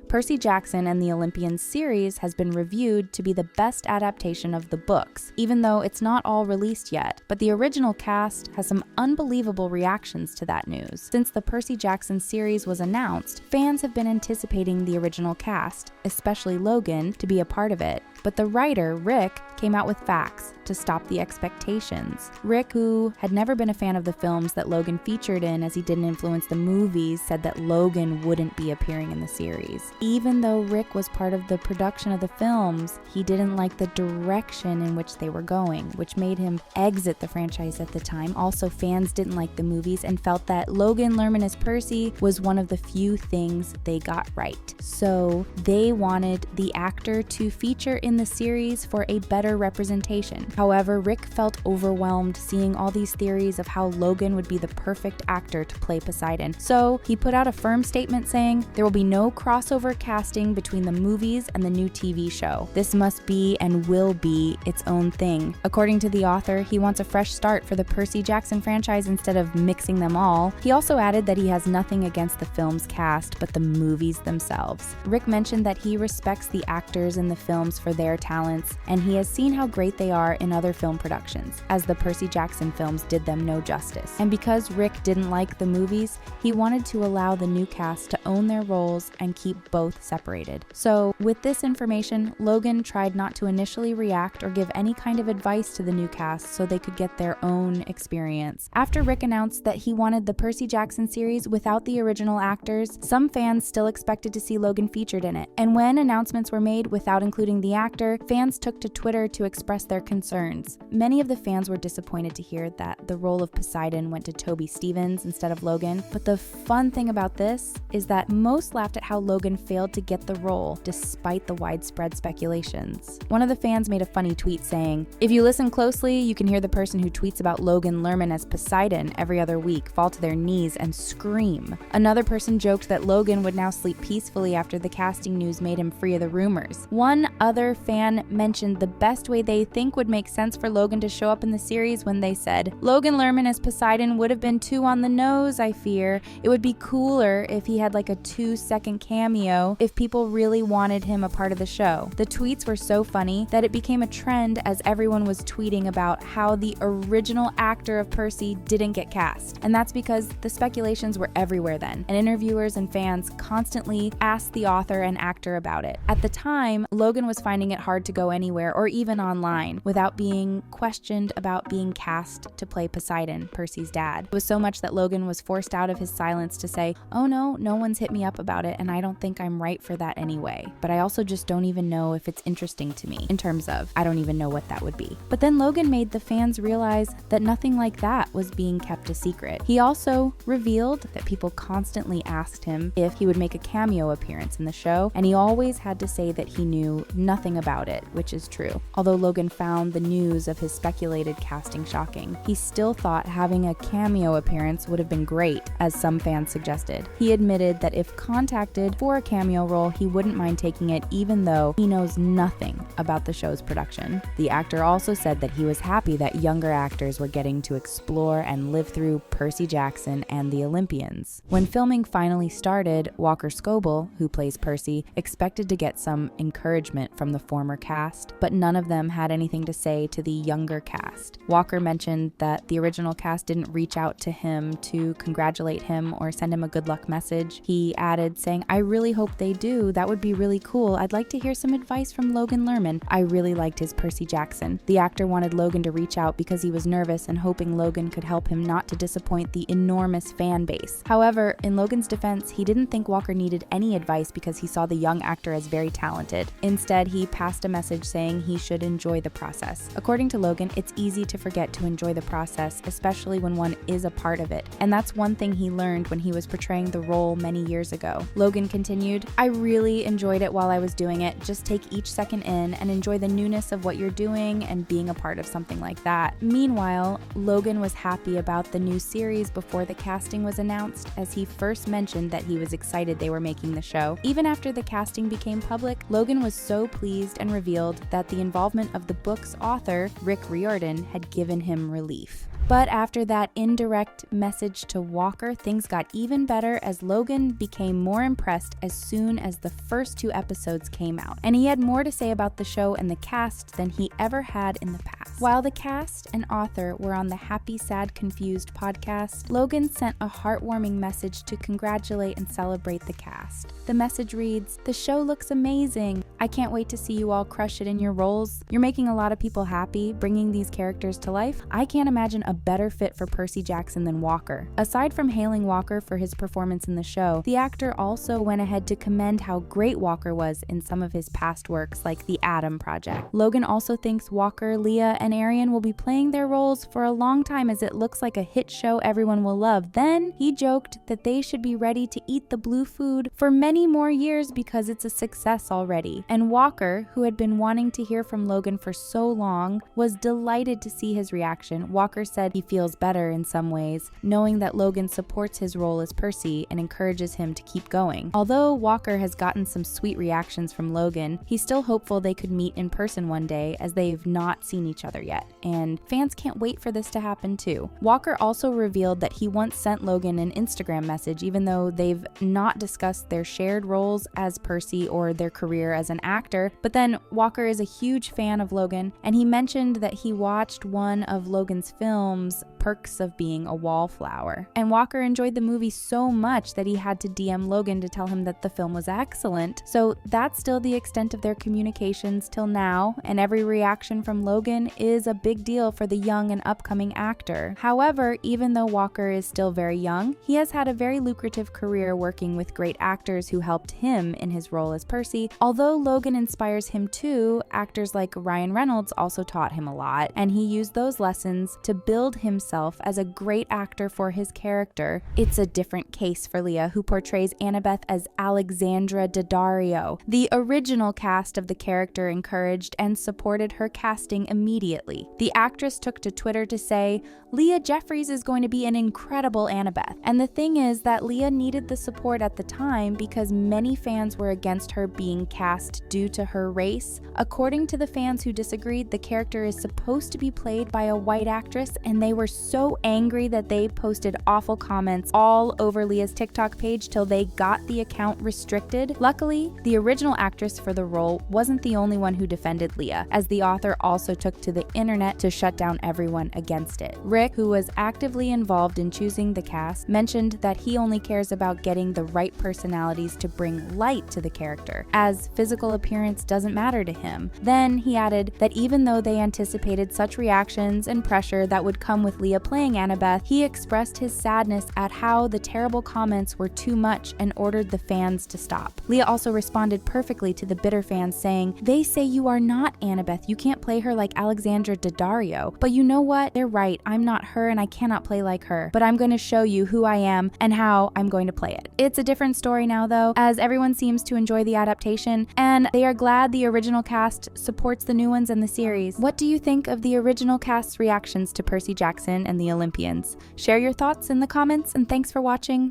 Percy Jackson and the Olympians series has been reviewed to be the best adaptation of the books, even though it's not all released yet. But the original cast has some unbelievable reactions to that news. Since the Percy Jackson series was announced, fans have been anticipating the original cast, especially Logan, to be a part of it. But the writer, Rick, came out with facts to stop the expectations. Rick, who had never been a fan of the films that Logan featured in as he didn't influence the movies, said that Logan wouldn't be appearing in the series. Even though Rick was part of the production of the films, he didn't like the direction in which they were going, which made him exit the franchise at the time. Also, fans didn't like the movies and felt that Logan Lerman as Percy was one of the few things they got right. So they wanted the actor to feature in the series for a better representation. However, Rick felt overwhelmed seeing all these theories of how Logan would be the perfect actor to play Poseidon. So he put out a firm statement saying there will be no crossover casting between the movies and the new TV show. This must be and will be its own thing. According to the author, he wants a fresh start for the Percy Jackson franchise instead of mixing them all. He also added that he has nothing against the film's cast, but the movies themselves. Rick mentioned that he respects the actors in the films for their talents, and he has seen how great they are in other film productions, as the Percy Jackson films did them no justice. And because Rick didn't like the movies, he wanted to allow the new cast to own their roles and keep both separated. So, with this information, Logan tried not to initially react or give any kind of advice to the new cast so they could get their own experience. After Rick announced that he wanted the Percy Jackson series without the original actors, some fans still expected to see Logan featured in it. And when announcements were made without including the actor, fans took to Twitter to express their concerns. Many of the fans were disappointed to hear that the role of Poseidon went to Toby Stephens instead of Logan, but the fun thing about this is that most laughed at how Logan failed to get the role despite the widespread speculations. One of the fans made a funny tweet saying, "If you listen closely, you can hear the person who tweets about Logan Lerman as Poseidon every other week fall to their knees and scream." Another person joked that Logan would now sleep peacefully after the casting news made him free of the rumors. One other fan mentioned the best way they think would make sense for Logan to show up in the series when they said, "Logan Lerman as Poseidon would have been too on the nose, I fear. It would be cooler if he had like a 2-second cameo if people really wanted him a part of the show." The tweets were so funny that it became a trend as everyone was tweeting about how the original actor of Percy didn't get cast. And that's because the speculations were everywhere then, and interviewers and fans constantly asked the author and actor about it. At the time, Logan was finding it hard to go anywhere or even online without being questioned about being cast to play Poseidon, Percy's dad. It was so much that Logan was forced out of his silence to say, "Oh no one's hit me up about it and I don't think I'm right for that anyway. But I also just don't even know if it's interesting to me," in terms of, I don't even know what that would be. But then Logan made the fans realize that nothing like that was being kept a secret. He also revealed that people constantly asked him if he would make a cameo appearance in the show, and he always had to say that he knew nothing about it, which is true. Although Logan found the news of his speculated casting shocking, he still thought having a cameo appearance would have been great, as some fans suggested. He admitted that if contacted for a cameo role, he wouldn't mind taking it even though he knows nothing about the show's production. The actor also said that he was happy that younger actors were getting to explore and live through Percy Jackson and the Olympians. When filming finally started, Walker Scobell, who plays Percy, expected to get some encouragement from the former cast, but none of them had anything to say to the younger cast. Walker mentioned that the original cast didn't reach out to him to congratulate him or send him a good luck message. He added saying, "I really hope they do. That would be really cool. I'd like to hear some advice from Logan Lerman. I really liked his Percy Jackson." The actor wanted Logan to reach out because he was nervous and hoping Logan could help him not to disappoint the enormous fan base. However, in Logan's defense, he didn't think Walker needed any advice because he saw the young actor as very talented. Instead, he passed a message saying he should enjoy the process. According to Logan, it's easy to forget to enjoy the process, especially when one is a part of it. And that's one thing he learned when he was portraying the role many years ago. Logan continued, "I really enjoyed it while I was doing it. Just take each second in and enjoy the newness of what you're doing and being a part of something like that." Meanwhile, Logan was happy about the new series before the casting was announced, as he first mentioned that he was excited they were making the show. Even after the casting became public, Logan was so pleased and revealed that the involvement of the book's author, Rick Riordan, had given him relief. But after that indirect message to Walker, things got even better as Logan became more impressed as soon as the first 2 episodes came out. And he had more to say about the show and the cast than he ever had in the past. While the cast and author were on the Happy, Sad, Confused podcast, Logan sent a heartwarming message to congratulate and celebrate the cast. The message reads, "The show looks amazing. I can't wait to see you all crush it in your roles. You're making a lot of people happy, bringing these characters to life. I can't imagine a better fit for Percy Jackson than Walker." Aside from hailing Walker for his performance in the show, the actor also went ahead to commend how great Walker was in some of his past works like The Adam Project. Logan also thinks Walker, Leah, and Arian will be playing their roles for a long time as it looks like a hit show everyone will love. Then he joked that they should be ready to eat the blue food for many more years because it's a success already. And Walker, who had been wanting to hear from Logan for so long, was delighted to see his reaction. Walker said he feels better in some ways, knowing that Logan supports his role as Percy and encourages him to keep going. Although Walker has gotten some sweet reactions from Logan, he's still hopeful they could meet in person one day as they've not seen each other yet, and fans can't wait for this to happen too. Walker also revealed that he once sent Logan an Instagram message even though they've not discussed their shared roles as Percy or their career as an actor, but then Walker is a huge fan of Logan and he mentioned that he watched one of Logan's films, Perks of Being a Wallflower. And Walker enjoyed the movie so much that he had to DM Logan to tell him that the film was excellent. So that's still the extent of their communications till now, and every reaction from Logan is a big deal for the young and upcoming actor. However, even though Walker is still very young, he has had a very lucrative career working with great actors who helped him in his role as Percy. Although Logan inspires him too, actors like Ryan Reynolds also taught him a lot, and he used those lessons to build himself as a great actor for his character. It's a different case for Leah, who portrays Annabeth as Alexandra Daddario. The original cast of the character encouraged and supported her casting immediately. The actress took to Twitter to say, "Leah Jeffries is going to be an incredible Annabeth." And the thing is that Leah needed the support at the time because many fans were against her being cast due to her race. According to the fans who disagreed, the character is supposed to be played by a white actress, and they were so angry that they posted awful comments all over Leah's TikTok page till they got the account restricted. Luckily, the original actress for the role wasn't the only one who defended Leah, as the author also took to the internet to shut down everyone against it. Rick, who was actively involved in choosing the cast, mentioned that he only cares about getting the right personalities to bring light to the character, as physical appearance doesn't matter to him. Then he added that even though they anticipated such reactions and pressure that would come with Leah playing Annabeth, he expressed his sadness at how the terrible comments were too much and ordered the fans to stop. Leah also responded perfectly to the bitter fans, saying, "They say you are not Annabeth. You can't play her like Alexandra Daddario. But you know what? They're right. I'm not her and I cannot play like her. But I'm going to show you who I am and how I'm going to play it." It's a different story now though, as everyone seems to enjoy the adaptation and they are glad the original cast supports the new ones in the series. What do you think of the original cast's reactions to Percy Jackson and the Olympians? Share your thoughts in the comments, and thanks for watching.